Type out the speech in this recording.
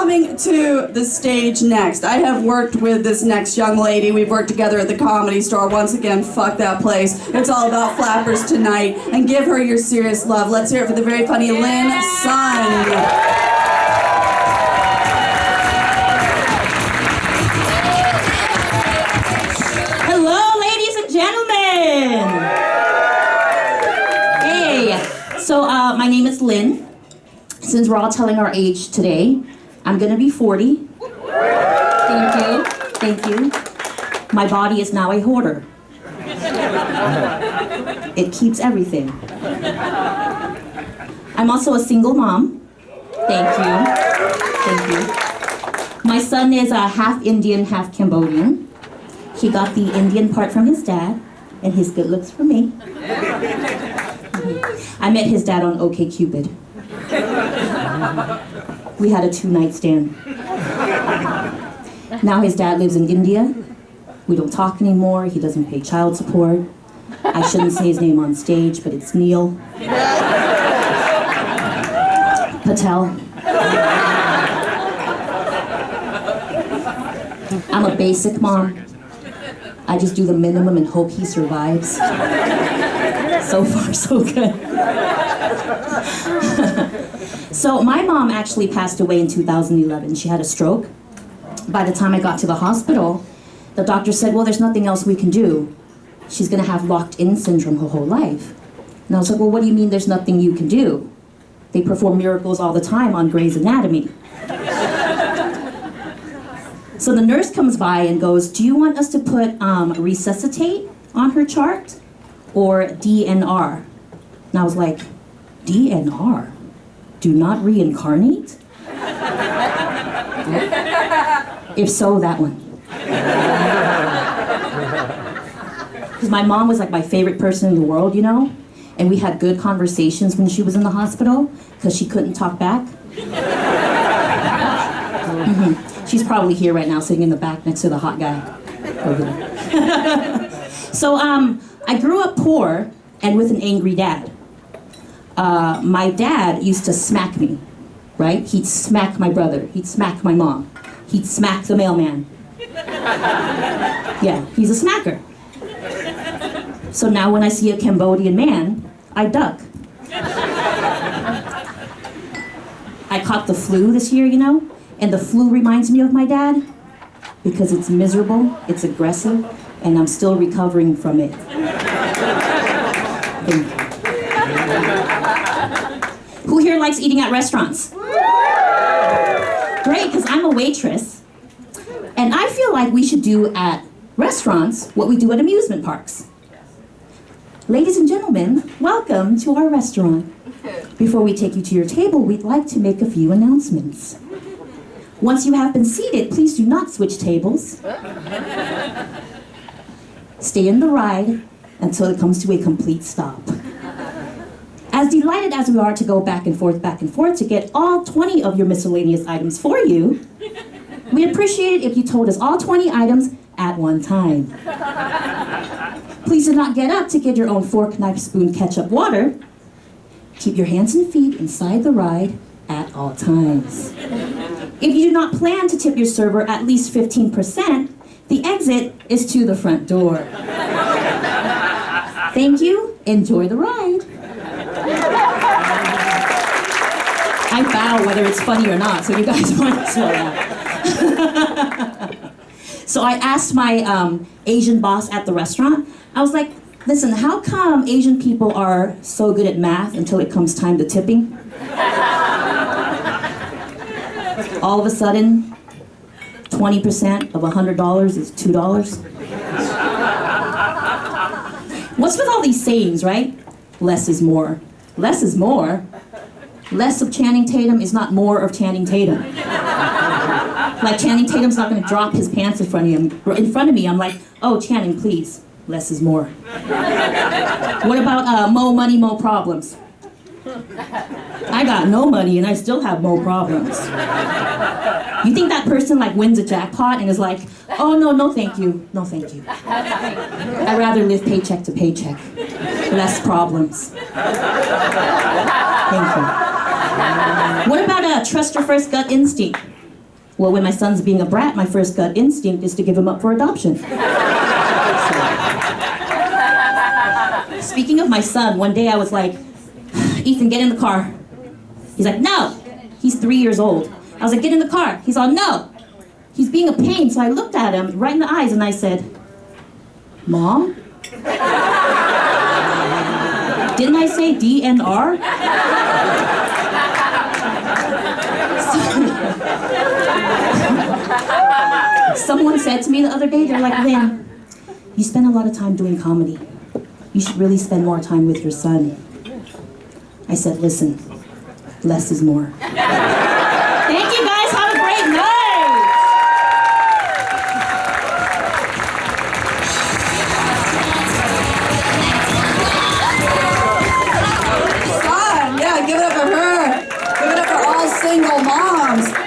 coming to the stage next, I have worked with this next young lady. We've worked together at the Comedy Store. Once again, fuck that place. It's all about flappers tonight. And give her your serious love. Let's hear it for the very funny Lin Sun. Hello, ladies and gentlemen. Hey, so my name is Lin. Since we're all telling our age today, I'm gonna be 40. Thank you, thank you. My body is now a hoarder. It keeps everything. I'm also a single mom. Thank you, thank you. My son is half Indian, half Cambodian. He got the Indian part from his dad, and his good looks from me. I met his dad on OkCupid. We had a 2-night stand. Now his dad lives in India. We don't talk anymore. He doesn't pay child support. I shouldn't say his name on stage, but it's Neil Patel. I'm a basic mom. I just do the minimum and hope he survives. So far, so good. So my mom actually passed away in 2011. She had a stroke. By the time I got to the hospital, the doctor said, well, there's nothing else we can do. She's gonna have locked-in syndrome her whole life. And I was like, well, what do you mean there's nothing you can do? They perform miracles all the time on Grey's Anatomy. So the nurse comes by and goes, do you want us to put resuscitate on her chart or DNR? And I was like, DNR? Do not reincarnate? If so, that one. Because my mom was like my favorite person in the world, you know? And we had good conversations when she was in the hospital because she couldn't talk back. She's probably here right now sitting in the back next to the hot guy over there. So I grew up poor and with an angry dad. My dad used to smack me, right? He'd smack my brother. He'd smack my mom. He'd smack the mailman. Yeah, he's a smacker. So now when I see a Cambodian man, I duck. I caught the flu this year, you know? And the flu reminds me of my dad because it's miserable, it's aggressive, and I'm still recovering from it. Thank you. Who here likes eating at restaurants? Great, because I'm a waitress. And I feel like we should do at restaurants what we do at amusement parks. Ladies and gentlemen, welcome to our restaurant. Before we take you to your table, we'd like to make a few announcements. Once you have been seated, please do not switch tables. Stay in the ride until it comes to a complete stop. As delighted as we are to go back and forth to get all 20 of your miscellaneous items for you, we'd appreciate it if you told us all 20 items at one time. Please do not get up to get your own fork, knife, spoon, ketchup, water. Keep your hands and feet inside the ride at all times. If you do not plan to tip your server at least 15%, the exit is to the front door. Thank you. Enjoy the ride. I bow whether it's funny or not, so you guys want to slow down. So I asked my Asian boss at the restaurant, I was like, listen, how come Asian people are so good at math until it comes time to tipping? All of a sudden, 20% of $100 is $2. What's with all these sayings, right? Less is more. Less is more? Less of Channing Tatum is not more of Channing Tatum. Like Channing Tatum's not gonna drop his pants in front of me. I'm like, oh, Channing, please. Less is more. What about mo money, mo problems? I got no money and I still have mo problems. You think that person like wins a jackpot and is like, oh no thank you, no thank you. I'd rather live paycheck to paycheck. Less problems. Thank you. What about trust your first gut instinct? Well, when my son's being a brat, my first gut instinct is to give him up for adoption. Speaking of my son, one day I was like, Ethan, get in the car. He's like, no. He's 3 years old. I was like, get in the car. He's all, no. He's being a pain. So I looked at him right in the eyes and I said, Mom? Didn't I say DNR? Someone said to me the other day, they're like, Lin, you spend a lot of time doing comedy. You should really spend more time with your son. I said, listen, less is more.